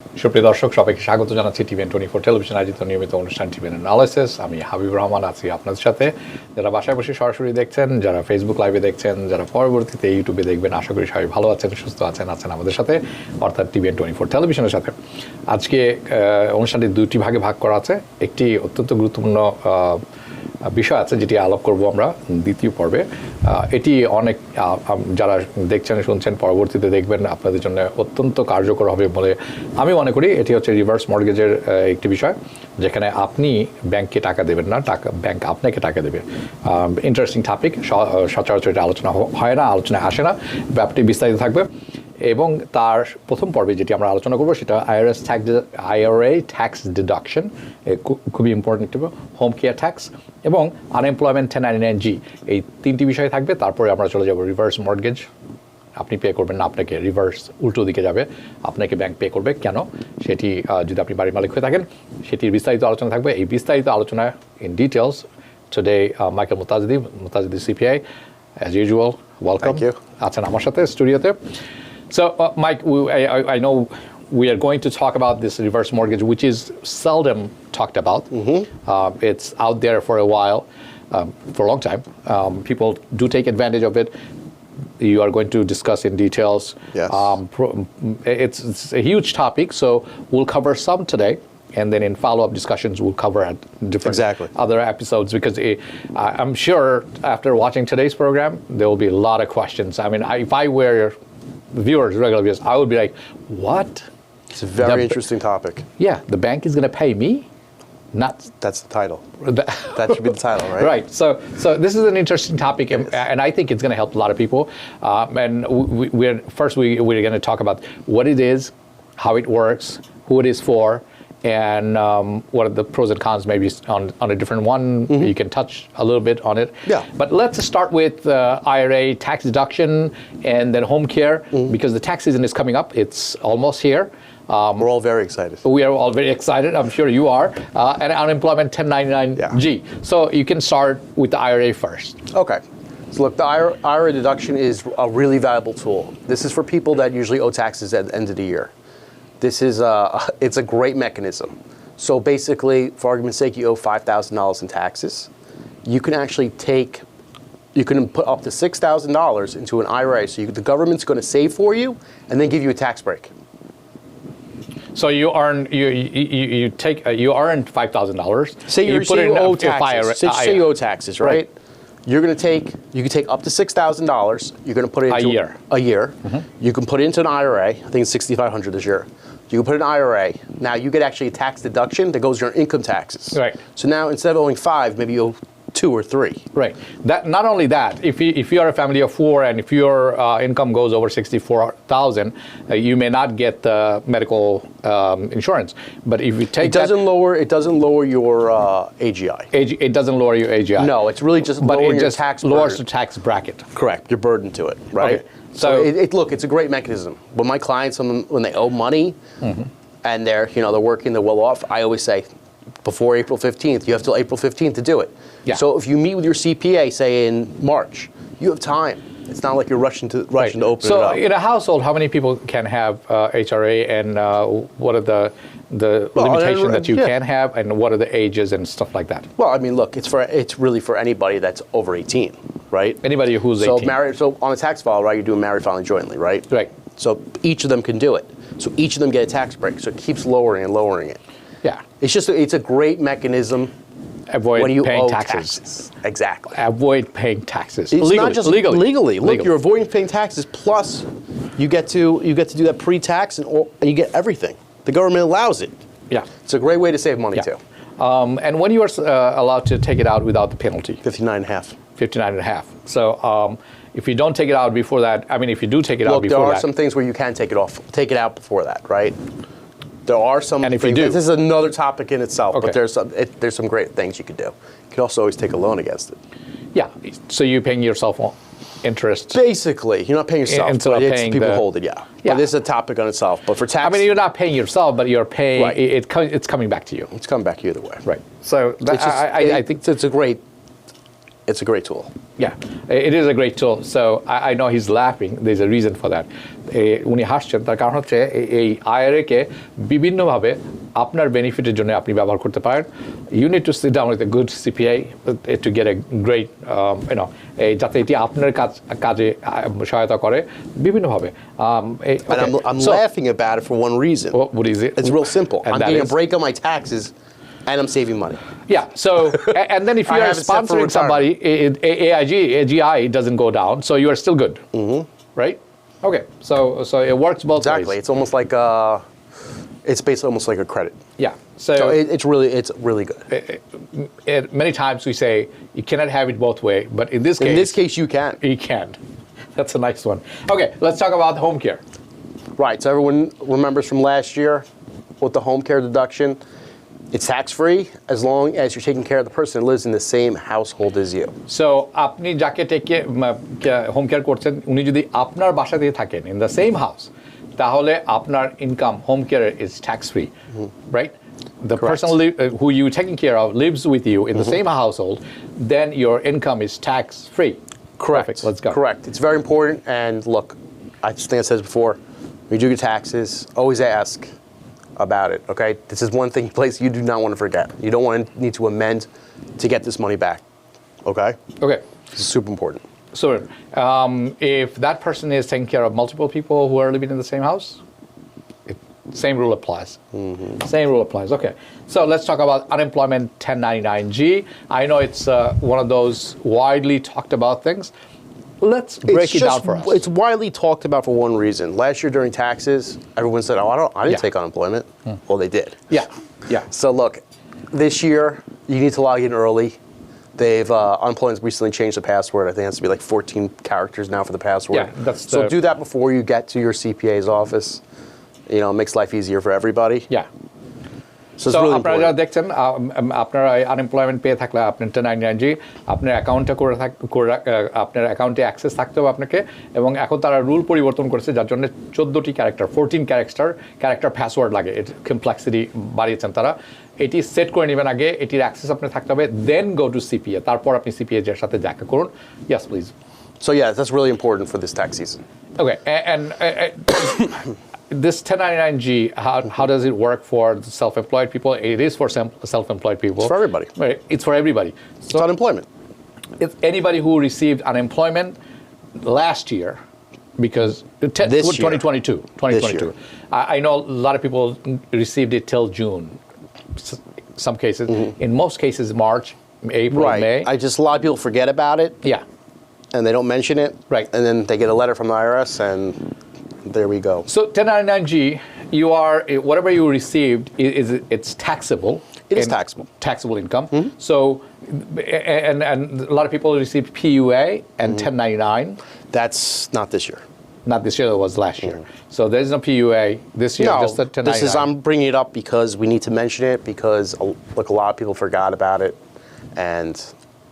সুপ্রিয় দর্শক সবাইকে স্বাগত জানাচ্ছি টিভি24 টেলিভিশন আয়োজিত নিয়মিত অনুষ্ঠান টিভি অ্যানালাইসিস। আমি হাবিব রহমান আছি আপনাদের সাথে। যারা বাসায় বসে সরাসরি দেখছেন, যারা ফেসবুক লাইভে দেখছেন, যারা পরবর্তীতে ইউটিউবে দেখবেন, আশা করি সবাই ভালো আছেন, সুস্থ আছেন আমাদের সাথে, অর্থাৎ টিভি24 টেলিভিশনের সাথে। আজকে অনুষ্ঠানটি দুটি ভাগে ভাগ করা আছে। একটি অত্যন্ত গুরুত্বপূর্ণ বিষয় আছে যেটি আলাপ করব আমরা দ্বিতীয় পর্বে। এটি অনেক যারা দেখছেন শুনছেন পরবর্তীতে দেখবেন আপনাদের জন্য অত্যন্ত কার্যকর হবে বলে আমি মনে করি। এটি হচ্ছে রিভার্স মর্টগেজের একটি বিষয়, যেখানে আপনি ব্যাংককে টাকা দেবেন না, ব্যাংক আপনাকে টাকা দেবে। ইন্টারেস্টিং টপিক, সচরাচর এটা আলোচনা হয় না, আলোচনায় আসে না, ব্যাপারটি বিস্তারিত থাকবে। এবং তার প্রথম পর্বে যেটি আমরা আলোচনা করবো সেটা IRA Tax Deduction, খুবই ইম্পর্টেন্ট, হোম কেয়ার ট্যাক্স এবং আনএমপ্লয়মেন্ট 1099G, এই তিনটি বিষয় থাকবে। তারপরে আমরা চলে যাব রিভার্স মর্টগেজ। আপনি পে করবেন না, আপনাকে রিভার্স উল্টো দিকে যাবে, আপনাকে ব্যাংক পে করবে কেন, সেটি যদি আপনি বাড়ির মালিক হয়ে থাকেন সেটির বিস্তারিত আলোচনা থাকবে। এই বিস্তারিত আলোচনা ইন ডিটেলস টুডে মাইকেল মুতাজিদি CPA, as usual, welcome. Thank you. আছেন আমার সাথে স্টুডিওতে। So, Mike, I know we are going to talk about this reverse mortgage, which is seldom talked about. It's out there for a while, for a long time. People do take advantage of it. You are going to discuss in details. Yes. It's a huge topic, so we'll cover some today. And then in follow-up discussions, we'll cover at different other episodes, because I'm sure after watching today's program, there will be a lot of questions. I mean, if I were viewers, regular viewers, I would be like, what? It's a very interesting topic. Yeah, the bank is going to pay me? That's the title. That should be the title, right? Right. So this is an interesting topic, and I think it's going to help a lot of people. And we're going to talk about what it is, how it works, who it is for, and what are the pros and cons, maybe on a different one. You can touch a little bit on it. Yeah. But let's start with IRA tax deduction and then home care, because the tax season is coming up. It's almost here. We're all very excited. We are all very excited. I'm sure you are. And unemployment 1099G. So you can start with the IRA first. Okay. So look, the IRA deduction is a really valuable tool. This is for people that usually owe taxes at the end of the year. This is it's a great mechanism. So basically, for argument's sake, you owe $5,000 in taxes. You can actually you can put up to $6,000 into an IRA. So the government's going to save for you and then give you a tax break. So you earn you earn $5,000. Say you owe taxes. Say you owe taxes, right? You're going to you can take up to $6,000. You're going to put it into a year. You can put it into an IRA. I think it's $6,500 this year. You can put it in an IRA. Now you get actually a tax deduction that goes to your income taxes. Right. So now instead of owing 5, maybe you owe 2 or 3. Right. That not only that, if you are a family of 4 and if your income goes over 64,000, you may not get the medical insurance. But if you take it doesn't lower your AGI. It doesn't lower your AGI. No, it's really just lowering your tax burden. Lowers the tax bracket. Correct. Your burden to it, right? Okay. So look, it's a great mechanism. When my clients, when they owe money and they're working, they're well off, I always say, before April 15th, you have till April 15th to do it. Yeah. So if you meet with your CPA, say in March, you have time. It's not like you're rushing to open it up. So in a household, how many people can have HRA, and what are the limitations that you can have, and what are the ages and stuff like that? Well, I mean, look, it's really for anybody that's over 18, right? Anybody who's 18. So on a tax file, right, you're doing married filing jointly, right? Right. So each of them can do it. So each of them get a tax break. So it keeps lowering and lowering it. Yeah. It's a great mechanism. Avoid when you paying owe taxes. Exactly. Avoid paying taxes. It's not just legally. Look, you're avoiding paying taxes. Plus, you get to do that pre-tax, and you get everything. The government allows it. Yeah. It's a great way to save money too. And when you are allowed to take it out without the penalty? 59.5. 59.5. So if you don't take it out before that, I mean, if you do take it out before that. Look, there are some things where you can take it out before that, right? There are some and if things. You do, this is another topic in itself, okay. But there's some great things you could do. You could also always take a loan against it. Yeah, so you're paying yourself interest. Basically, you're not paying yourself, but people hold it, yeah. But this is a topic on itself. But for tax, I mean, you're not paying yourself, but you're paying. It's coming back to you. It's coming back to you either way. Right. So I think it's a great It's a great tool. Yeah, it is a great tool. So I know he's laughing. There's a reason for that. উনি হাসছেন তার কারণ হচ্ছে এই IRA কে বিভিন্নভাবে আপনার বেনিফিটের জন্য আপনি ব্যবহার করতে পারেন। You need to sit down with a good CPA to get a great, যাতে এটি আপনার কাজে সহায়তা করে বিভিন্নভাবে। And I'm laughing about it for one reason. What is it? It's real simple. I'm getting a break on my taxes, and I'm saving money. Yeah. So, and then if you are sponsoring somebody, AGI doesn't go down, so you are still good, right? Okay. So it works both ways. Exactly. It's almost like it's basically almost like a credit. Yeah. So it's really good. Many times we say you cannot have it both way, but in this case you can. You can. That's a nice one. Okay. Let's talk about home care. Right. So everyone remembers from last year with the home care deduction. It's tax-free as long as you're taking care of the person who lives in the same household as you. So আপনি যাকে home care করছেন উনি যদি আপনার বাসাতেই থাকেন in the same house তাহলে আপনার income home care is tax-free, right? The person who you taking care of lives with you in the same household, then your income is tax-free. Correct. Perfect. Let's go. Correct. It's very important. And look, I just think I said this before. When you do your taxes, always ask about it, okay? This is one place you do not want to forget. You don't want to need to amend to get this money back, okay? Okay. This is super important. So if that person is taking care of multiple people who are living in the same house, same rule applies. Same rule applies. Okay. So let's talk about unemployment 1099-G. I know it's one of those widely talked about things. Let's break it down for us. It's widely talked about for one reason. Last year during taxes, everyone said, "Oh, I didn't take unemployment." Well, they did. Yeah. Yeah. So look, this year you need to log in early. They've unemployment's recently changed the password. I think it has to be like 14 characters now for the password. Yeah, that's so do that before you get to your CPA's office. You know, it makes life easier for everybody. Yeah. So it's really আপনারা যারা important. দেখছেন আপনারা unemployment পেয়ে থাকলে আপনার 1099-G আপনার অ্যাকাউন্টটা আপনার অ্যাকাউন্টে অ্যাক্সেস থাকতে হবে আপনাকে এবং এখন তারা রুল পরিবর্তন করেছে যার জন্য 14টি ক্যারেক্টার 14 ক্যারেক্টার পাসওয়ার্ড লাগে এর কমপ্লেক্সিটি বাড়িয়েছেন তারা এটি সেট করে নেবেন আগে এটির অ্যাক্সেস আপনার থাকতে হবে দেন গো টু সিপিএ তারপর আপনি সিপিএ এর সাথে দেখা করুন yes please So yeah, that's really important for this tax season. Okay, and this 1099-G, how does it work for the self-employed people? It is for self-employed people. It's for everybody. Right, it's for everybody. It's unemployment. If anybody who received unemployment last year, because This year. 2022, I know a lot of people received it till June. Some cases, in most cases, March, April, Right. May. A lot of people forget about it. Yeah. And they don't mention it. Right. And then they get a letter from the IRS and there we go. So 1099-G, you are whatever you received it's taxable. It is taxable. Taxable income. So and a lot of people received PUA and 1099. That's not this year. Not this year. It was last year. So there's no PUA this year. No, just the 1099. I'm bringing it up because we need to mention it because look, a lot of people forgot about it, and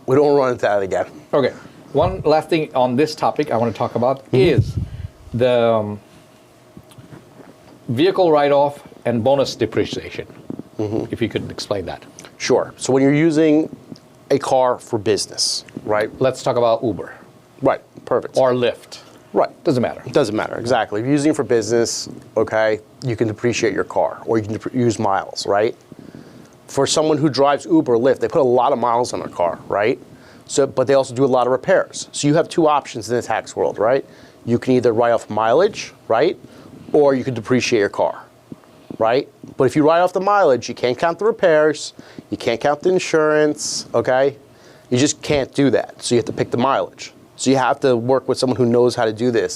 we don't run into that again. Okay. One last thing on this topic I want to talk about is the vehicle write-off and bonus depreciation. If you could explain that. Sure. So when you're using a car for business, right? Let's talk about Uber Right. Perfect. or Lyft. Right. Doesn't matter. It doesn't matter, exactly. If you're using it for business, okay, you can depreciate your car or you can use miles, right? For someone who drives Uber or Lyft, they put a lot of miles on their car, right? So, but they also do a lot of repairs. So you have two options in the tax world, right? You can either write off mileage, right? Or you can depreciate your car, right? But if you write off the mileage, you can't count the repairs, you can't count the insurance, okay? You just can't do that. So you have to pick the mileage. So you have to work with someone who knows how to do this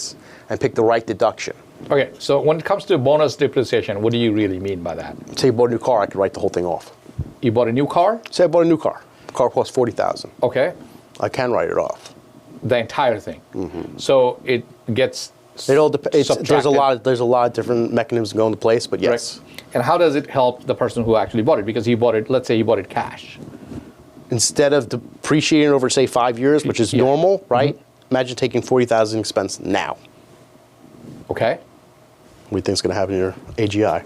and pick the right deduction. Okay, so when it comes to bonus depreciation, what do you really mean by that? Say you bought a new car, I could write the whole thing off. You bought a new car? Say I bought a new car. The car costs $40,000. Okay, I can write it off. the entire thing. So it gets It all there's subtracted. there's a lot of different mechanisms that go into place, but yes. Right. And how does it help the person who actually bought it? Because he bought it, let's say he bought it cash. Instead of depreciating over say 5 years, which is normal, right? Imagine taking $40,000 expense now. Okay. What do you think is going to happen to your AGI?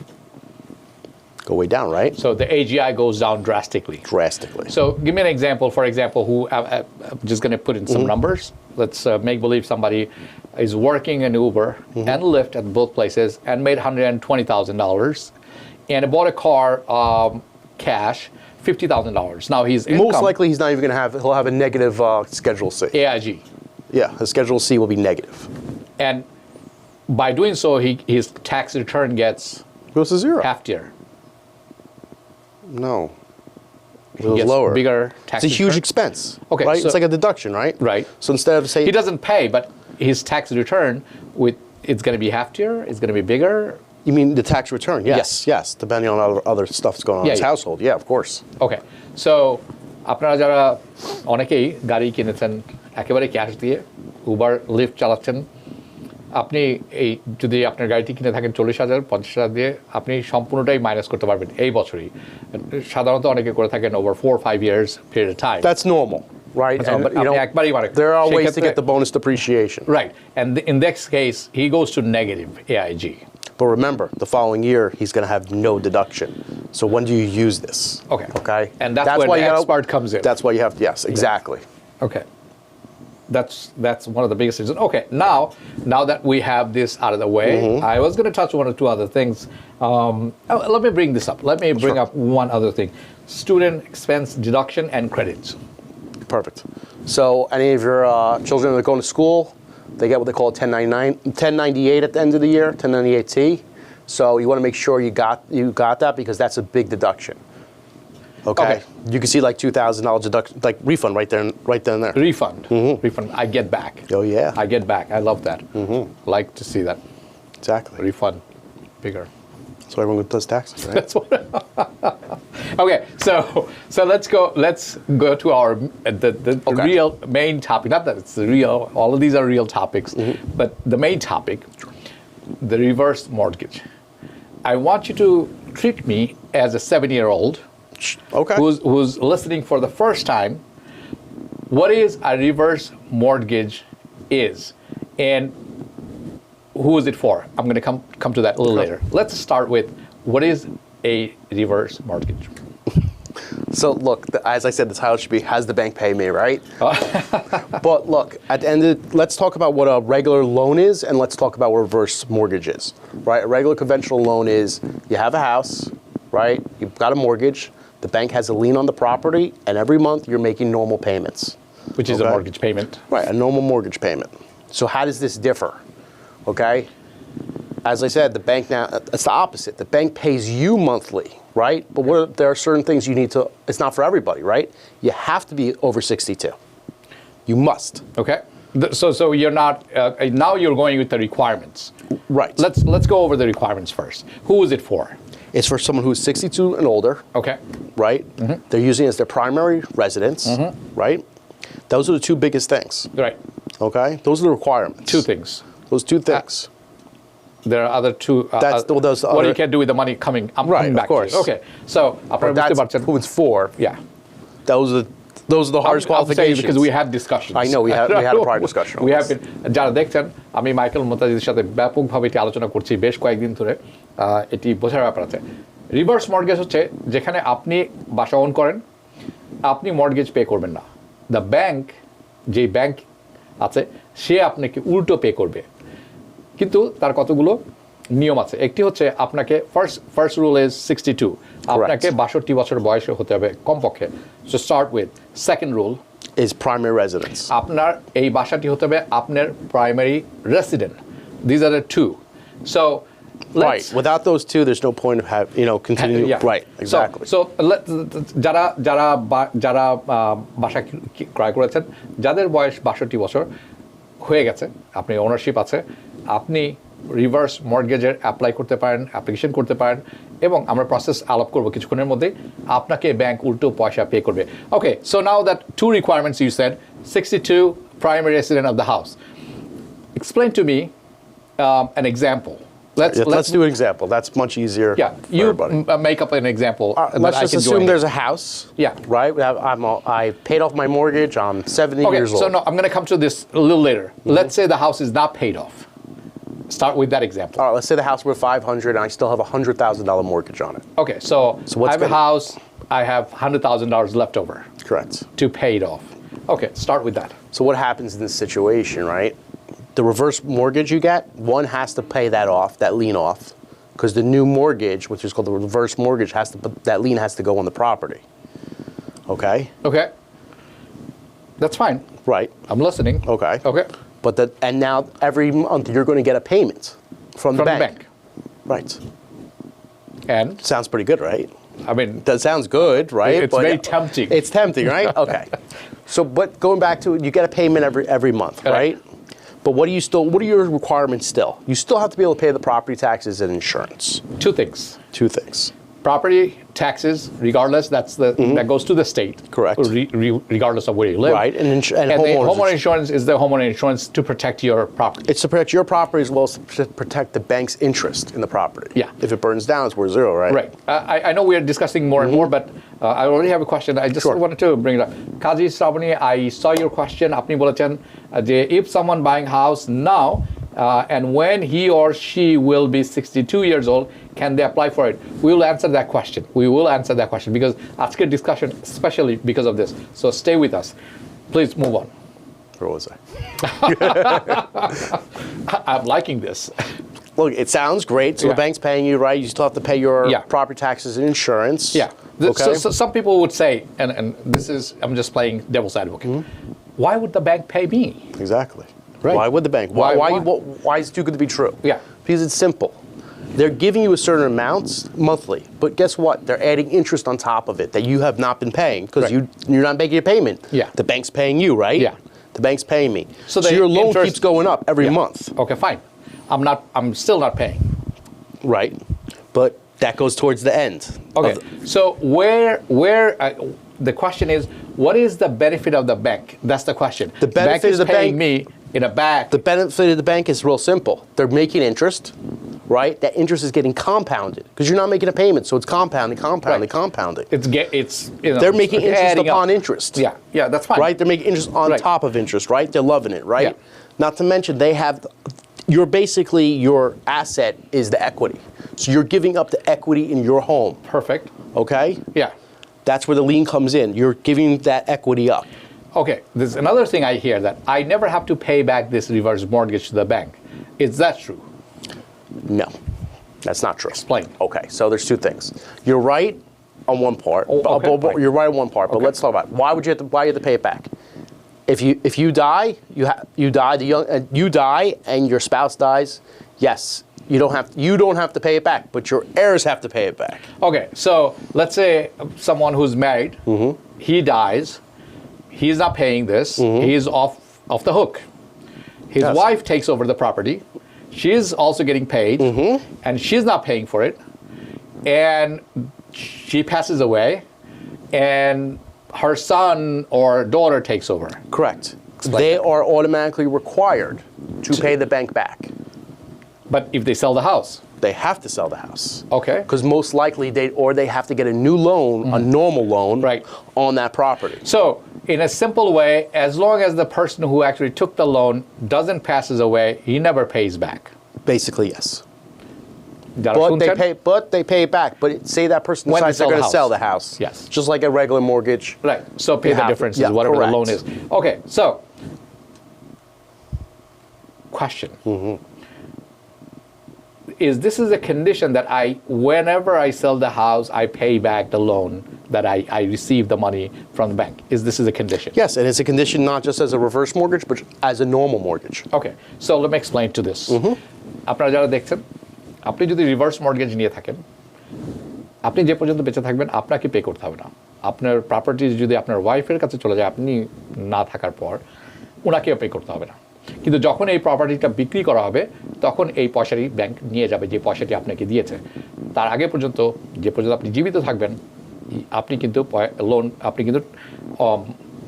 Go way down, right? So the AGI goes down drastically. Drastically. So give me an example. For example, who I'm just going to put in some numbers. Let's make believe somebody is working in Uber and Lyft at both places and made $120,000 and bought a car cash $50,000. Now he's income, Most likely he's not even going to have, he'll have a negative Schedule C. AIG. Yeah, his Schedule C will be negative. And by doing so, his tax return gets Goes to zero. heftier. No. He It was gets lower. bigger tax It's a huge return. expense. Okay, Right? so- It's like a deduction, right? Right. So instead of saying, He doesn't pay, but his tax return it's going to be heftier. It's going to be bigger. you mean the tax return? Yes, yes. Depending on other stuff that's going on in his Yeah. household. Yeah, of course. Okay so আপনারা যারা অনেকেই গাড়ি কিনেছেন একেবারে cash দিয়ে Uber lift চালাচ্ছেন আপনি এই যদি আপনার গাড়িটি কিনে থাকেন 40,000 50,000 দিয়ে আপনি সম্পূর্ণটাই মাইনাস করতে পারবেন এই বছরই সাধারণত অনেকে করে থাকেন over 4-5 years period of time. That's normal, right? But আপনি একবারই মানে there are ways to সেক্ষেত্রে- get the bonus depreciation. Right, and in this case he goes to negative AIG. But remember, the following year, he's going to have no deduction. So when do you use this? Okay. Okay? And that's where why the you X gotta- part comes in. That's why you have to, yes, exactly. Okay. That's one of the biggest reasons. Okay, now that we have this out of the way, I was going to touch one or two other things. Let me bring this up. Let me bring up one other thing. Student expense deduction and credits. Perfect. So any of your children that are going to school, they get what they call a 1098 at the end of the year, 1098T. So you want to make sure you got that because that's a big deduction. Okay. You can see like $2,000 deduction, like refund right there and there. Refund. Refund. I get back. Oh, yeah. I get back. I love that. Like to see that. Exactly. Refund. Bigger. So everyone does taxes, right? That's what. Okay, so let's go to our the Okay. real main topic. Not that it's the real. All of these are real topics, but the main topic, the reverse mortgage. I want you to treat me as a 7-year-old Okay. who's listening for the first time. What is a reverse mortgage is, and who is it for? I'm going to come to that a little later. Let's start with what is a reverse mortgage. So look, as I said, the title should be "Has the bank pay me?" Right? But look, at the end of let's talk about what a regular loan is, and let's talk about what reverse mortgage is. Right? A regular conventional loan is you have a house, right? You've got a mortgage. The bank has a lien on the property, and every month you're making normal payments. Which is a Okay. mortgage payment. Right, a normal mortgage payment. So how does this differ? Okay? As I said, the bank now, it's the opposite. The bank pays you monthly, right? But there are certain things you need to, it's not for everybody, right? You have to be over 62. You must. Okay. So you're not now you're going with the requirements. Right. Let's go over the requirements first. Who is it for? It's for someone who's 62 and older, Okay. right? They're using it as their primary residence, right? Those are the two biggest things, Right. okay? Those are the requirements. Two things. Those two things. There are other two. Those what other- you can do with the money coming. I'm Right, coming of back course. to it. Okay. So আপনারা বুঝতে That's পারছেন। who it's for. Yeah. Those are the hardest I'll say qualifications. because we had discussions. I know, we had a prior discussion on We this. have been, যারা দেখছেন আমি Michael মোতাজিদের সাথে ব্যাপকভাবে এটি আলোচনা করছি বেশ কয়েকদিন ধরে এটি বোঝার ব্যাপার আছে রিভার্স মর্টগেজ হচ্ছে যেখানে আপনি বাসা ওন করেন আপনি মর্টগেজ পে করবেন না দ্য ব্যাংক যে ব্যাংক আছে সে আপনাকে উল্টো পে করবে কিন্তু তার কতগুলো নিয়ম আছে একটি হচ্ছে আপনাকে ফার্স্ট রুল ইজ 62 আপনাকে 62 বছর বয়সে হতে হবে কমপক্ষে so start with second rule is primary residence. আপনার এই বাসাটি হতে হবে আপনার primary resident this are the two so Right. Without those two, there's no point of continuing. Yeah. Right. Exactly. So যারা বাসা ক্রয় করেছেন যাদের বয়স 62 বছর হয়ে গেছে আপনি ওনারশিপ আছে আপনি রিভার্স মর্টগেজের অ্যাপ্লাই করতে পারেন অ্যাপ্লিকেশন করতে পারেন এবং আমরা প্রসেস আলাপ করব কিছুক্ষণের মধ্যে আপনাকে ব্যাংক উল্টো পয়সা পে করবে okay so now that two requirements you said 62 primary resident of the house explain to me an example Let's do an example. That's much easier. Yeah, for you everybody. make up an example. Let's just assume there's a house. Yeah. Right. I paid off my mortgage. I'm 70 Okay, years old. so no, I'm going to come to this a little later. Let's say the house is not paid off. Start with that example. All right, let's say the house worth $500 and I still have a $100,000 mortgage on it. Okay, so what's I have a house, I have $100,000 left over Correct. to pay it off. Okay, start with that. So what happens in this situation, right? The reverse mortgage you get, one has to pay that off, that lien off, because the new mortgage, which is called the reverse mortgage, that lien has to go on the property. Okay? Okay. That's fine. Right. I'm listening. Okay. Okay. But and now every month you're going to get a payment from the bank. Right. And Sounds pretty good, right? I mean, That sounds good, right? it's very tempting. It's tempting, right? Okay. So, but going back to it, you get a payment every month, right? But what are your requirements still? You still have to be able to pay the property taxes and insurance. Two things. Two things. Property taxes, regardless, that goes to the state. Correct. Regardless of where you live. Right, and the homeowner insurance is the homeowner insurance to protect your property. It's to protect your property as well as to protect the bank's interest in the property. Yeah. If it burns down, it's worth zero, right? Right. I know we are discussing more and more, but I already have a question. I just wanted to bring it up. Kazi Sravani, I saw your question. Apni bolechen if someone buying house now and when he or she will be 62 years old, can they apply for it? We will answer that question. We will answer that question because asked discussion, especially because of this. So stay with us. Please move on. Where was I? I'm liking this. Look, it sounds great. So the bank's paying you, right? You still have to pay your property taxes and insurance. Yeah. Okay. So some people would say, and this is, I'm just playing devil's advocate. Why would the bank pay me? Exactly. Right. Why would the bank? Why is it too good to be true? Yeah. Because it's simple. They're giving you a certain amount monthly, but guess what? They're adding interest on top of it that you have not been paying because you're not making a payment. Yeah. The bank's paying you, right? Yeah. The bank's paying me. So the your loan interest keeps going up every month. Okay, fine. I'm still not paying. Right. But that goes towards the end. Okay. So where the question is, what is the benefit of the bank? That's the question. The benefit is of the paying bank, me in a bank. The benefit of the bank is real simple. They're making interest, right? That interest is getting compounded because you're not making a payment, so it's compounding. It's they're making interest upon interest. Yeah, that's fine. Right? They're making interest on top of interest, right? They're loving it, right? Yeah. Not to mention your asset is the equity. So you're giving up the equity in your home. Perfect. Okay? Yeah. That's where the lien comes in. You're giving that equity up. Okay, there's another thing I hear that I never have to pay back this reverse mortgage to the bank. Is that true? No, that's not true. Explain. Okay, so there's two things. You're right on one part. Okay, you're right on one part, but let's talk about it. Why you have to pay it back? If you die, you die, and your spouse dies. Yes, you don't have to pay it back, but your heirs have to pay it back. Okay, so let's say someone who's married, he dies. He's not paying this. He's off the hook. His wife takes over the property. She's also getting paid, and she's not paying for it. And she passes away, and her son or daughter takes over. Correct. They are automatically required to pay the bank back. But if they sell the house? They have to sell the house. Okay. Because most likely they have to get a new loan, a normal loan, on that property. So, in a simple way, as long as the person who actually took the loan doesn't passes away, he never pays back. Basically, yes. But they pay it back. But say that person decides they're going to sell the house. Yes. Just like a regular mortgage. Right. So pay the difference, whatever the loan is. Okay. So, question. This is a condition that whenever I sell the house, I pay back the loan that I receive the money from the bank. This is a condition? Yes, and it's a condition not just as a reverse mortgage, but as a normal mortgage. Okay, so let me explain to this. আপনারা যারা দেখছেন, আপনি যদি reverse mortgage নিয়ে থাকেন, আপনি যে পর্যন্ত বেঁচে থাকবেন আপনাকে পে করতে হবে না। আপনার প্রপার্টি যদি আপনার ওয়াইফের কাছে চলে যায়, আপনি না থাকার পর ওনাকেও পে করতে হবে না। কিন্তু যখন এই প্রপার্টিটা বিক্রি করা হবে, তখন এই পয়সাটি ব্যাংক নিয়ে যাবে, যে পয়সাটি আপনাকে দিয়েছে। তার আগে পর্যন্ত যে পর্যন্ত আপনি জীবিত থাকবেন, আপনি কিন্তু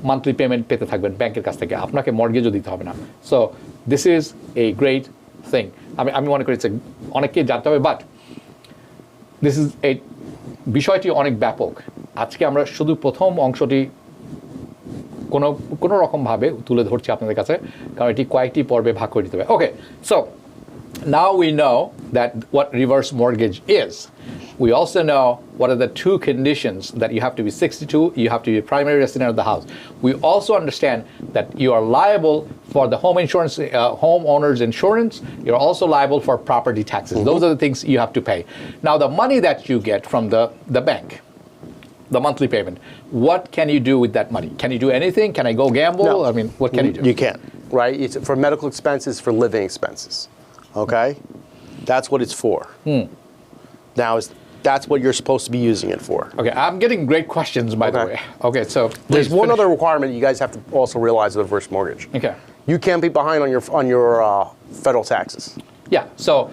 মান্থলি পেমেন্ট পেতে থাকবেন ব্যাংকের কাছ থেকে, আপনাকে মর্টগেজও দিতে হবে না। So this is a great thing. আমি মনে করি অনেককে জানতে হবে, বাট দিস ইজ এই বিষয়টি অনেক ব্যাপক। আজকে আমরা শুধু প্রথম অংশটি কোনো রকমভাবে তুলে ধরছি আপনাদের কাছে, কারণ এটি কয়েকটি পর্বে ভাগ করে দিতে হবে। ওকে, so Now we know that what reverse mortgage is. We also know what are the two conditions that you have to be 62, you have to be a primary resident of the house. We also understand that you are liable for the home insurance, homeowner's insurance. You're also liable for property taxes. Those are the things you have to pay. Now, the money that you get from the bank, the monthly payment, what can you do with that money? Can you do anything? Can I go gamble? No. I mean, what can you do? You can't, right? It's for medical expenses, for living expenses. Okay? That's what it's for. Now, that's what you're supposed to be using it for. Okay, I'm getting great questions, by the way. Okay, so There's one finish. other requirement you guys have to also realize with reverse mortgage. Okay. You can't be behind on your federal taxes. Yeah, so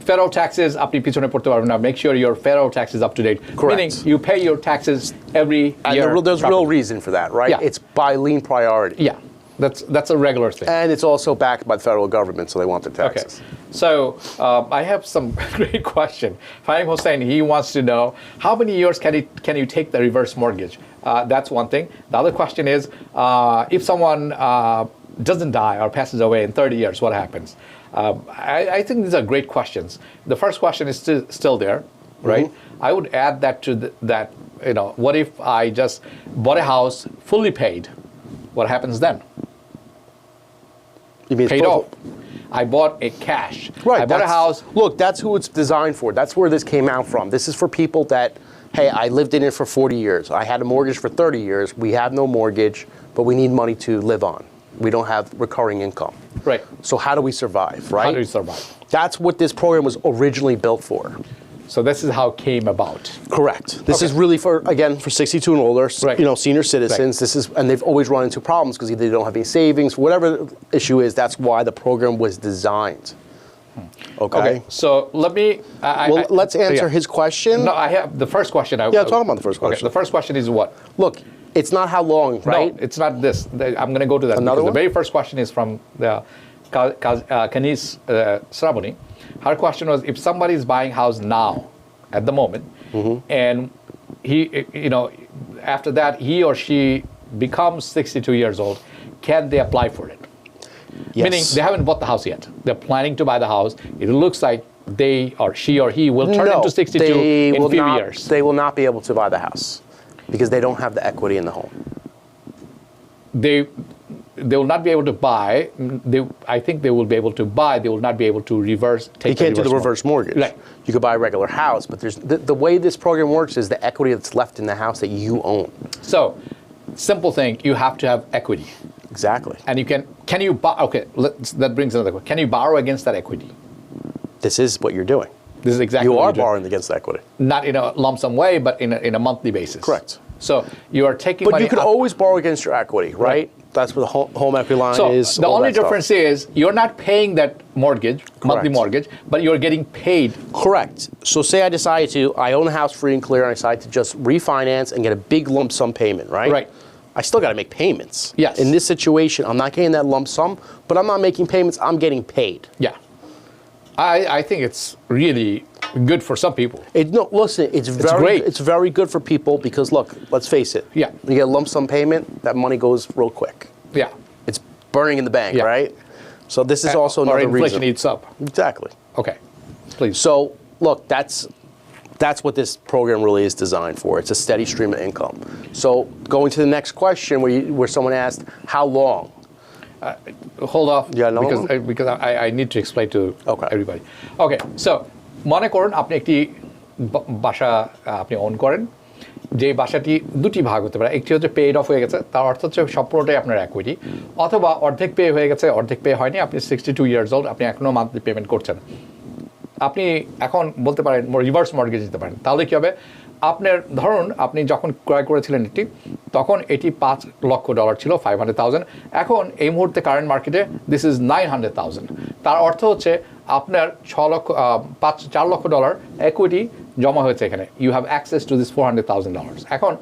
federal taxes, আপনি পিছনে পড়তে পারবেন না. Make sure your federal tax is up to date. Correct. Meaning you pay your taxes every year. And there's real reason for that, right? Yeah. It's by lien priority. Yeah, that's a regular thing. And it's also backed by the federal government, so they want the Okay, taxes. so I have some great question. Fahim Hossein, he wants to know how many years can you take the reverse mortgage? That's one thing. The other question is, if someone doesn't die or passes away in 30 years, what happens? I think these are great questions. The first question is still there, right? I would add that to that. What if I just bought a house fully paid? What happens then? You mean Paid off. I bought a cash. Right. I bought a house. Look, that's who it's designed for. That's where this came out from. This is for people that, hey, I lived in it for 40 years. I had a mortgage for 30 years. We have no mortgage, but we need money to live on. We don't have recurring income. Right. So how do we survive, right? How do you survive? That's what this program was originally built for. So this is how it came about. Correct. This Okay. is really for 62 and older, Right. Senior citizens. Right. And they've always run into problems because either they don't have any savings, whatever the issue is. That's why the program was designed. Okay. So let me. Let's answer his question. No, I have the first question. Talk about the first question. Okay, the first question is what? Look, it's not how long, right? No, it's not this. I'm going to go to that. Another because one? The very first question is from the Kanis Sravani. Her question was, if somebody is buying house now, at the moment, and he, after that he or she becomes 62 years old, can they apply for it? Yes. Meaning they haven't bought the house yet. They're planning to buy the house. It looks like she or he will turn into 62 in a few years. They will not be able to buy the house because they don't have the equity in the home. They will not be able to buy. I think they will be able to buy. They will not be able to take You can't do the reverse mortgage. Right. You could buy a regular house, but there's the way this program works is the equity that's left in the house that you own. So, simple thing, you have to have equity. Exactly. And can you buy, okay, that brings another question. Can you borrow against that equity? This is what you're doing. This is exactly You what are you're doing. borrowing against equity. Not in a lump sum way, but in a monthly basis. Correct. So you are taking But money you could out- always borrow against your equity, right? That's where the home equity line So is. the all only that stuff. difference is you're not paying that mortgage, monthly Correct. mortgage, but you're getting paid. Correct. So say I own a house free and clear, and I decide to just refinance and get a big lump sum payment, right? Right. I still got to make payments. Yes. In this situation, I'm not getting that lump sum, but I'm not making payments. I'm getting paid. Yeah. I think it's really good for some people. Listen, it's great. It's very good for people because look, let's face it. Yeah. You get a lump sum payment, that money goes real quick. Yeah. It's burning in the bank, Yeah. right? So this is also Or another inflation reason. eats up. Exactly. Okay. Please. So look, that's what this program really is designed for. It's a steady stream of income. So going to the next question where someone asked, how long? Hold off. Yeah, no. Because I need to explain to Okay. everybody. Okay, so মনে করুন আপনি একটি বাসা আপনি on করেন, যে বাসাটি দুটি ভাগ হতে পারে। একটি হচ্ছে পেড অফ হয়ে গেছে, তার অর্থ হচ্ছে সম্পূর্ণটাই আপনার একুইটি, অথবা অর্ধেক পে হয়ে গেছে, অর্ধেক পে হয়নি, আপনি 62 ইয়ার্স ওল্ড, আপনি এখনও মান্থলি পেমেন্ট করছেন। আপনি এখন বলতে পারেন রিভার্স মর্টগেজ দিতে পারেন। তাহলে কী হবে? আপনার ধরুন আপনি যখন ক্রয় করেছিলেন এটি, তখন এটি $5 লক্ষ ছিল, 500,000। এখন এই মুহূর্তে কারেন্ট মার্কেটে দিস ইজ 900,000। তার অর্থ হচ্ছে আপনার $4 লক্ষ একুইটি জমা হয়েছে এখানে। You have access to this $400,000। এখন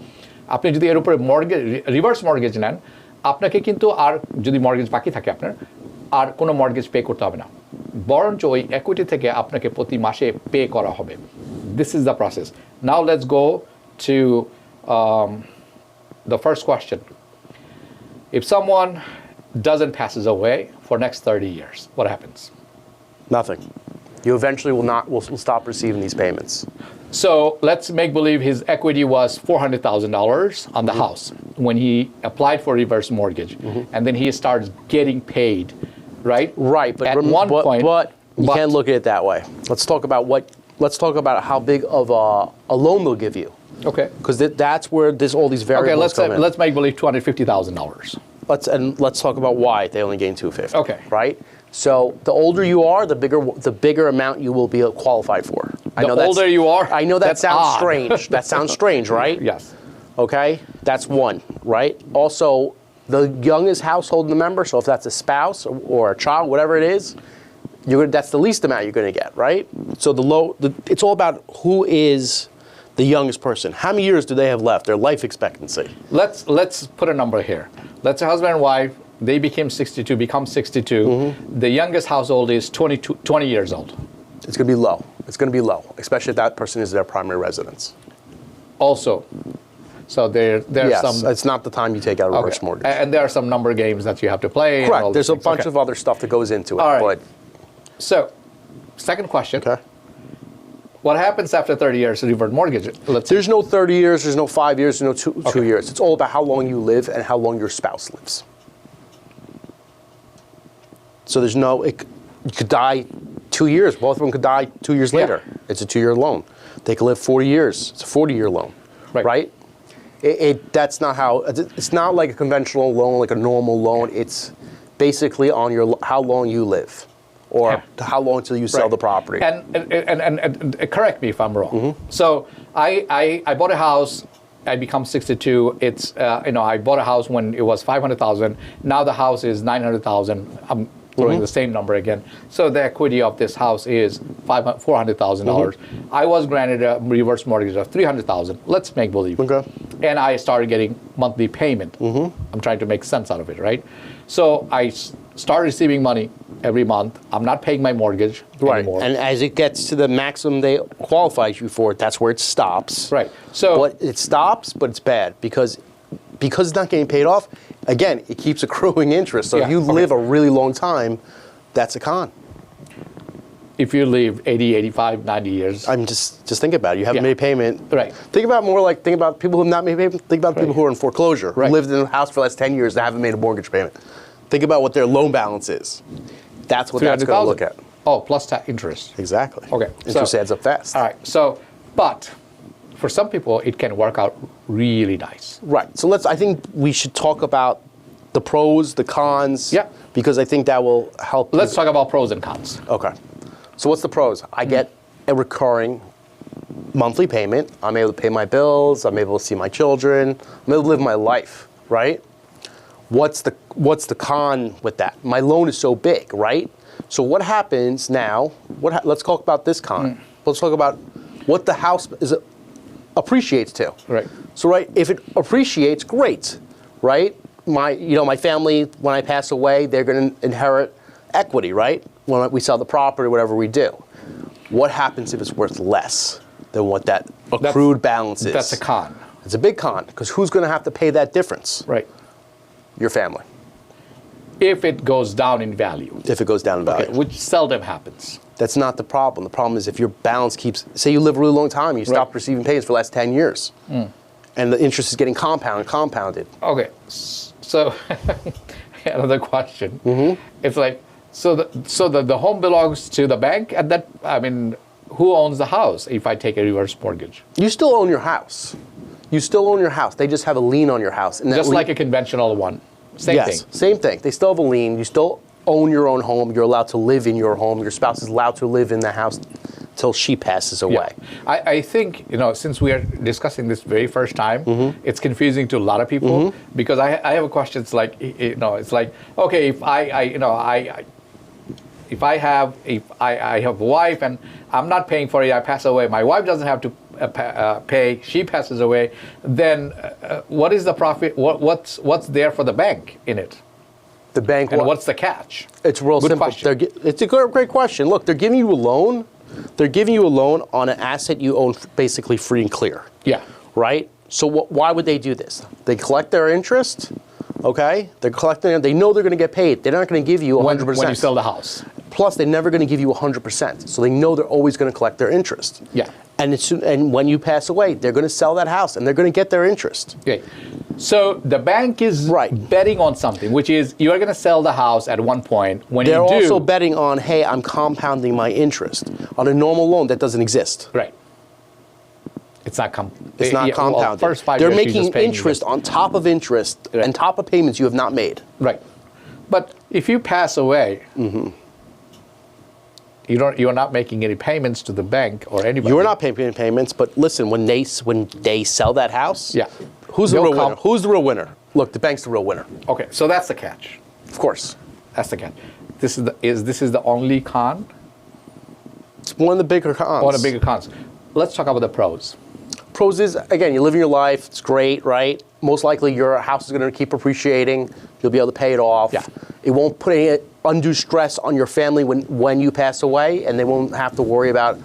আপনি যদি এর উপরে রিভার্স মর্টগেজ নেন, আপনাকে কিন্তু আর যদি মর্টগেজ বাকি থাকে আপনার, আর কোনো মর্টগেজ পে করতে হবে না, বরঞ্চ ওই একুইটি থেকে আপনাকে প্রতি মাসে পে করা হবে। This is the process. Now let's go to the first question. If someone passes away for next 30 years, what happens? Nothing. You eventually will stop receiving these payments. So let's make believe his equity was $400,000 on the house when he applied for reverse mortgage, and then he starts getting paid, right? Right, but at one point, but you can't look at it that way. Let's talk about how big of a loan they'll give you. Okay. Because that's where all these variables come in. Let's make believe $250,000. Let's talk about why they only gain $250. Okay. Right. So the older you are, the bigger amount you will be qualified for. The older you are, I know that sounds odd. strange. That sounds strange, right? Yes. Okay. That's one, right? Also, the youngest household member. So if that's a spouse or a child, whatever it is, that's the least amount you're going to get, right? So it's all about who is the youngest person. How many years do they have left? Their life expectancy. Let's put a number here. Let's say husband and wife. They become 62. The youngest household is 20 years old. It's going to be low. It's going to be low, especially if that person is their primary residence. Also, so there's some. It's not the time you take out a reverse mortgage. And there are some number games that you have to play. Correct. And all There's a things. bunch of other stuff that goes into it. All right. So, second question. Okay. What happens after 30 years of reverse mortgage? There's no 30 years. There's no 5 years. There's no 2 years. It's all about how long you live and how long your spouse lives. So there's you could die 2 years. Both of them could die 2 years later. It's a 2-year loan. They could live 40 years. It's a 40-year loan, right? That's not how. It's not like a conventional loan, like a normal loan. It's basically on how long you live, or how long until you sell the property. And correct me if I'm wrong. So I bought a house. I become 62. It's I bought a house when it was 500,000. Now the house is 900,000. I'm throwing the same number again. So the equity of this house is $400,000. I was granted a reverse mortgage of $300,000. Let's make believe. Okay. And I started getting monthly payment. I'm trying to make sense out of it, right? So I start receiving money every month. I'm not paying my mortgage anymore. And as it gets to the maximum they qualify you for, that's where it stops. Right. So but it stops, but it's bad because it's not getting paid off. Again, it keeps accruing interest. So if you live a really long time, that's a con. If you live 80, 85, 90 years. I'm just think about it. You haven't made payment. Right. Think about people who have not made payment. Think about people who are in foreclosure, who lived in a house for the last 10 years that haven't made a mortgage payment. Think about what their loan balance is. That's what that's going to look at. Oh, plus interest. Exactly. Okay. Interest adds up fast. All right. So, but for some people, it can work out really nice. Right. So I think we should talk about the pros, the cons. Yeah. Because I think that will help. Let's talk about pros and cons. Okay. So what's the pros? I get a recurring monthly payment. I'm able to pay my bills. I'm able to see my children. I'm able to live my life, right? What's the con with that? My loan is so big, right? So what happens now? Let's talk about this con. Let's talk about what the house appreciates to. Right. So if it appreciates, great, right? My family, when I pass away, they're going to inherit equity, right? When we sell the property, whatever we do. What happens if it's worth less than what that accrued balance is? That's a con. It's a big con, because who's going to have to pay that difference? Right. Your family. If it goes down in value. If it goes down in value. Okay, which seldom happens. That's not the problem. The problem is if your balance keeps, say you live a really long time, you stop receiving payments for the last 10 years. And the interest is getting compounded. Okay, so another question. It's like, so the home belongs to the bank at that, who owns the house if I take a reverse mortgage? You still own your house. You still own your house. They just have a lien on your house. And just like a conventional one. Same thing. Same thing. They still have a lien. You still own your own home. You're allowed to live in your home. Your spouse is allowed to live in the house till she passes away. Yeah. I think, since we are discussing this very first time, it's confusing to a lot of people because I have a question. It's like, it's like, okay, if I have a wife and I'm not paying for it, I pass away, my wife doesn't have to pay, she passes away, then what is the profit? What's there for the bank in it? The bank. And what's the catch? It's real simple. It's a great question. Look, they're giving you a loan. They're giving you a loan on an asset you own basically free and clear. Yeah. Right? So why would they do this? They collect their interest. Okay? They're collecting it. They know they're going to get paid. They're not going to give you 100%. When you sell the house. Plus, they're never going to give you 100%. So they know they're always going to collect their interest. Yeah. And when you pass away, they're going to sell that house and they're going to get their interest. Okay. So the bank is betting on something, which is you are going to sell the house at one point. When They're you do, also betting on, hey, I'm compounding my interest. On a normal loan, that doesn't exist. right. It's not It's not compounded. Well, first 5 they're years, you're making just paying interest on top of interest and top of payments you have not made. Right. But if you pass away, you're not making any payments to the bank or anybody. You're not paying any payments, but listen, when they sell that house, Yeah. who's the real winner? Who's the real winner? Look, the bank's the real winner. Okay, so that's the catch. Of course. That's the catch. This is the only con? It's one of the bigger cons. One of the bigger cons. Let's talk about the pros. Pros is, again, you're living your life. It's great, right? Most likely your house is going to keep appreciating. You'll be able to pay it off. Yeah. It won't put any undue stress on your family when you pass away, and they won't have to worry about,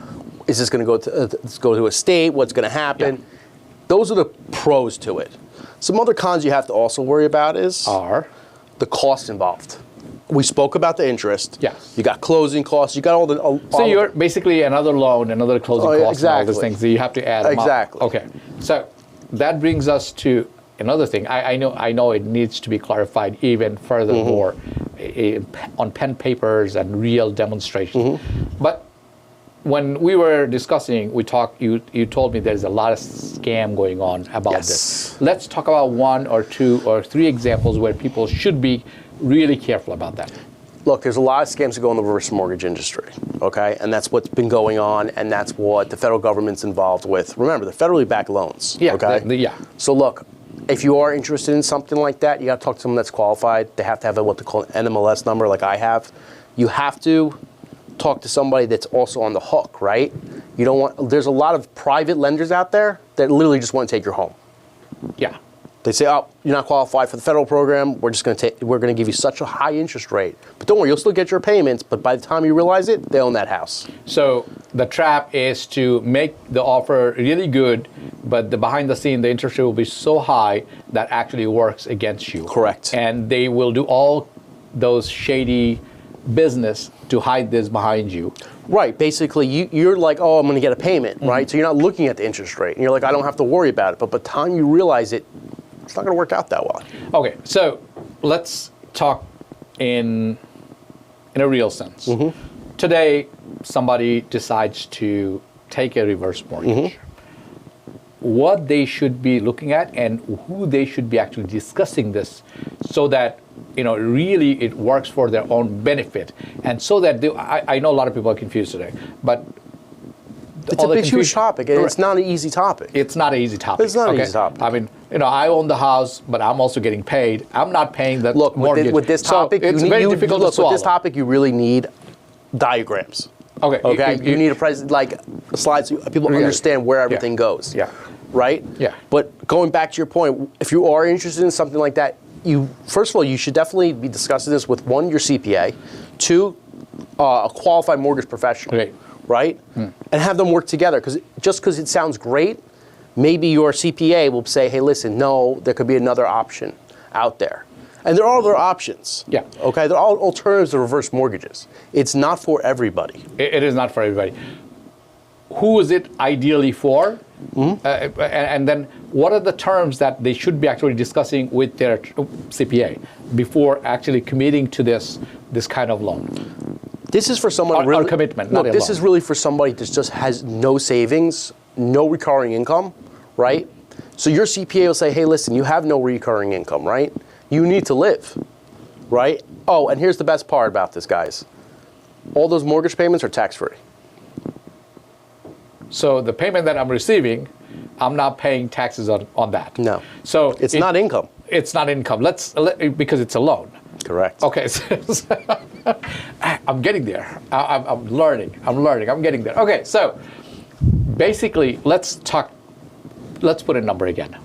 is this going to go to a state? What's going to happen? Yeah. Those are the pros to it. Some other cons you have to also worry about is the cost involved. We spoke about the interest. Yes. You got closing costs. You got all the. So you're basically another loan, another closing cost, and all those things that you have to add. Exactly. Okay. So that brings us to another thing. I know it needs to be clarified even furthermore on pen papers and real demonstrations. But when we were discussing, you told me there's a lot of scam going on about this. Let's talk about 1 or 2 or 3 examples where people should be really careful about that. Look, there's a lot of scams that go in the reverse mortgage industry, okay? And that's what's been going on, and that's what the federal government's involved with. Remember, they're federally backed loans, okay? So look, if you are interested in something like that, you got to talk to someone that's qualified. They have to have what they call an NMLS number, like I have. You have to talk to somebody that's also on the hook, right? You don't want. There's a lot of private lenders out there that literally just want to take your home. Yeah. They say, oh, you're not qualified for the federal program. We're going to give you such a high interest rate. But don't worry, you'll still get your payments. But by the time you realize it, they own that house. So the trap is to make the offer really good, but behind the scene, the interest rate will be so high that actually works against you. Correct. And they will do all those shady business to hide this behind you. Right. Basically, you're like, oh, I'm going to get a payment, right? So you're not looking at the interest rate. And you're like, I don't have to worry about it. But by the time you realize it, it's not going to work out that well. Okay, so let's talk in a real sense. Today, somebody decides to take a reverse mortgage. What they should be looking at and who they should be actually discussing this so that really it works for their own benefit. And so that I know a lot of people are confused today, but it's a big, huge topic, and it's not an easy topic. It's not an easy topic. It's not an easy topic. I mean, I own the house, but I'm also getting paid. I'm not paying the mortgage. With this topic, so it's very difficult to swallow. With this topic, you really need diagrams. Okay. You need a slides so people understand where everything goes. Yeah. Right? Yeah. But going back to your point, if you are interested in something like that, first of all, you should definitely be discussing this with 1, your CPA, 2, a qualified mortgage professional. Okay. Right? And have them work together. Because just because it sounds great, maybe your CPA will say, hey, listen, no, there could be another option out there. And there are other options. Yeah. Okay? There are alternatives to reverse mortgages. It's not for everybody. It is not for everybody. Who is it ideally for? And then what are the terms that they should be actually discussing with their CPA before actually committing to this kind of loan? This is for someone Or commitment, not a this loan. is really for somebody that just has no savings, no recurring income, right? So your CPA will say, hey, listen, you have no recurring income, right? You need to live, right? Oh, and here's the best part about this, guys. All those mortgage payments are tax-free. So the payment that I'm receiving, I'm not paying taxes on that. No. So it's not income. It's not income. Because it's a loan. Correct. Okay. I'm getting there. I'm learning. I'm getting there. Okay. So basically, let's put a number again.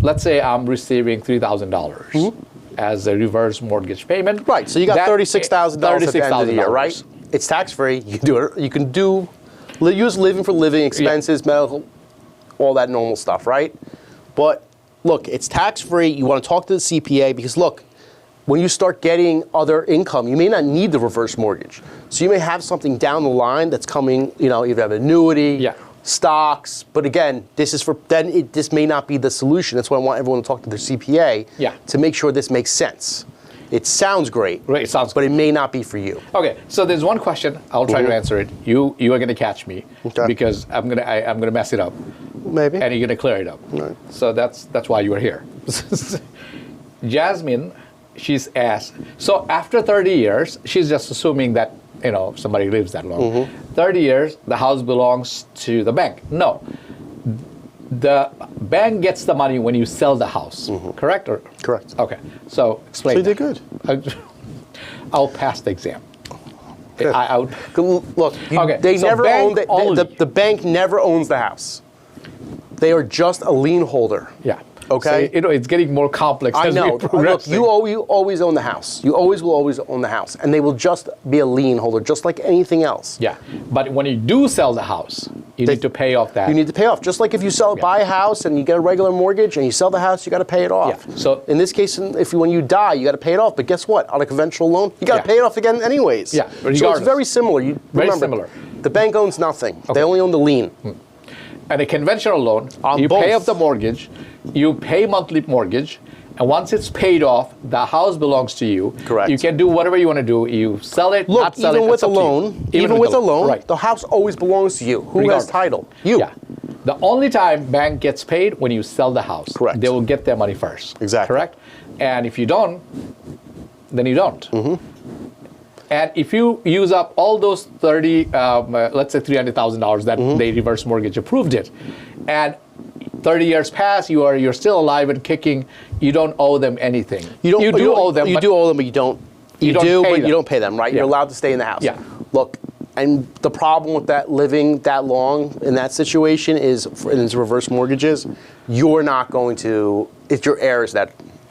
Let's say I'm receiving $3,000 as a reverse mortgage payment. Right. So you got $36,000 at the end of the year, right? It's tax-free. You can do it. You can use living for living expenses, medical, all that normal stuff, right? But look, it's tax-free. You want to talk to the CPA because look, when you start getting other income, you may not need the reverse mortgage. So you may have something down the line that's coming, you know, you have annuity, stocks, but again, this may not be the solution. That's why I want everyone to talk to their CPA to make sure this makes sense. It sounds great, right, it sounds but it may not be for you. Okay, so there's one question. I'll try to answer it. You are going to catch me because I'm gonna mess it up. Maybe. And you're going to clear it up. Right. So that's why you are here. Jasmine, she's asked. So after 30 years, she's just assuming that, you know, somebody lives that long. 30 years, the house belongs to the bank. No. The bank gets the money when you sell the house, correct? Correct. Okay, so explain. So you did good. I'll pass the exam. Look, they never own the bank never owns the house. They are just a lien holder. Yeah. Okay. So, you know, it's getting more complex. I know. Look, you always own the house. You always will always own the house, and they will just be a lien holder, just like anything else. Yeah. But when you do sell the house, you need to pay off that. You need to pay off, just like if you buy a house and you get a regular mortgage and you sell the house, you got to pay it off. Yeah. So in this case, when you die, you got to pay it off. But guess what? On a conventional loan, you got to pay it off again, anyways. Yeah. Regardless. So it's very similar. Very similar. The bank owns nothing. Okay. They only own the lien. And a conventional loan, you pay off the mortgage, you pay monthly mortgage, and once it's paid off, the house belongs to you. Correct. You can do whatever you want to do. You sell it, look, not sell even it. With a loan, even with a loan, right. the house always belongs to you. Who has title? You. Yeah. The only time bank gets paid when you sell the house. Correct. They will get their money first. Exactly. Correct? And if you don't, then you don't. And if you use up all those let's say $300,000 that they reverse mortgage approved it, and 30 years pass, you're still alive and kicking, you don't owe them anything. You do owe them, but you don't. You don't pay them, right? Yeah. You're allowed to stay in the house. Yeah. Look, and the problem with that living that long in that situation is, in reverse mortgages, you're not going to. It's your heirs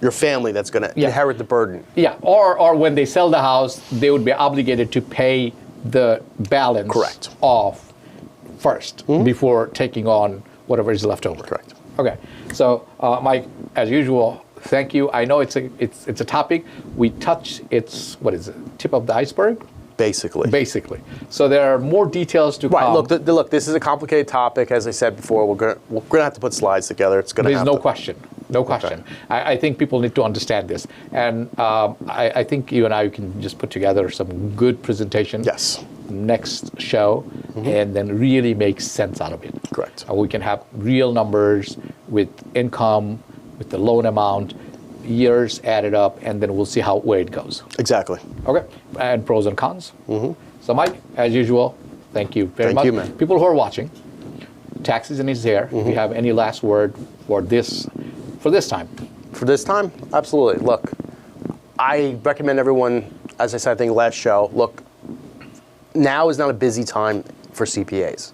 your family that's going to inherit the burden. Yeah, or when they sell the house, they would be obligated to pay the balance off first before taking on whatever is left over. Correct. Okay, so Mike, as usual, thank you. I know it's a topic we touch. It's what is it? Tip of the iceberg. Basically. So there are more details to come. Right. Look. This is a complicated topic. As I said before, we're gonna have to put slides together. It's gonna. There's no question. No question. Okay. I think people need to understand this, and I think you and I can just put together some good presentation. Yes. Next show, and then really make sense out of it. Correct. And we can have real numbers with income, with the loan amount, years added up, and then we'll see where it goes. Exactly. Okay. And pros and cons. So Mike, as usual, thank you very much. Thank you, man. People who are watching, tax season is here. If you have any last word for this time? For this time? Absolutely. Look, I recommend everyone, as I said, I think last show, look, now is not a busy time for CPAs.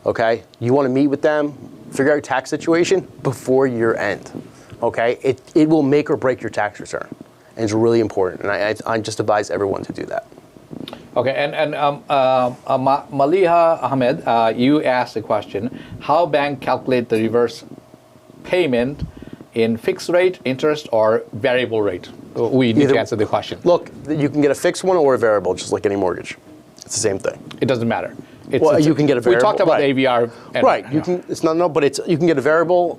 Okay? You want to meet with them, figure out your tax situation before year end. Okay? It will make or break your tax return. And it's really important. And I just advise everyone to do that. Okay, and Maliha Ahmed, you asked a question: how bank calculate the reverse payment in fixed rate, interest, or variable rate? We need to answer the question. Look, you can get a fixed one or a variable, just like any mortgage. It's the same thing. It doesn't matter. You can get a variable. We talked about AVR. Right. You can get a variable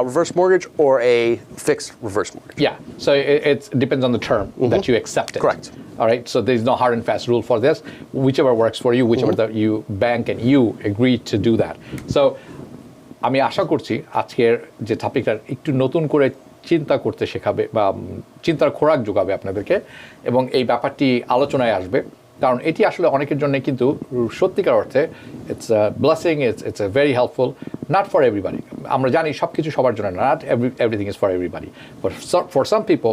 reverse mortgage or a fixed reverse mortgage. Yeah. So it depends on the term that you accept it. Correct. All right. So there's no hard and fast rule for this. Whichever works for you, whichever you bank and you agree to do that. So আমি আশা করছি আজকের যে টপিকটা একটু নতুন করে চিন্তা করতে শেখাবে বা চিন্তার খোরাক যোগাবে আপনাদেরকে, এবং এই ব্যাপারটি আলোচনায় আসবে, কারণ এটি আসলে অনেকের জন্য কিন্তু সত্যিকার অর্থে it's a blessing, it's a very helpful, not for everybody. আমরা জানি সব কিছু সবার জন্য না, not everything is for everybody, but for some people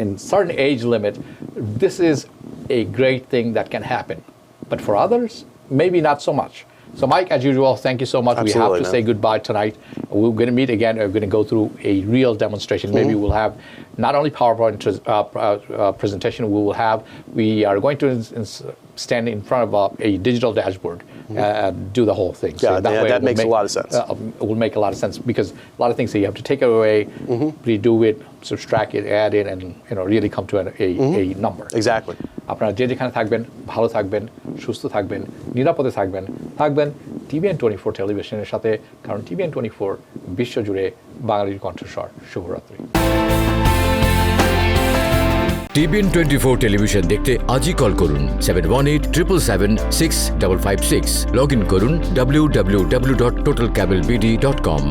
in certain age limit this is a great thing that can happen, but for others maybe not so much. So Mike, as usual, thank you so much. Absolutely, we have to say goodbye tonight. We're going to meet again. We're going to go through a real demonstration. Maybe we'll have not only PowerPoint presentation, we are going to stand in front of a digital dashboard do the whole thing. Yeah, that it will makes a lot of sense. It will make a lot of sense because a lot of things that you have to take it away, redo it, subtract it, add it, and really come to a number. Exactly. আপনারা যে যেখানে থাকবেন ভালো থাকবেন, সুস্থ থাকবেন, নিরাপদে থাকবেন TVN24 টেলিভিশনের সাথে, কারণ TVN24 বিশ্বজুড়ে বাঙালির কণ্ঠস্বর। শুভরাত্রি। TVN24 টেলিভিশন দেখতে আজই কল করুন 7187776556। লগ ইন করুন www.totalcablebd.com।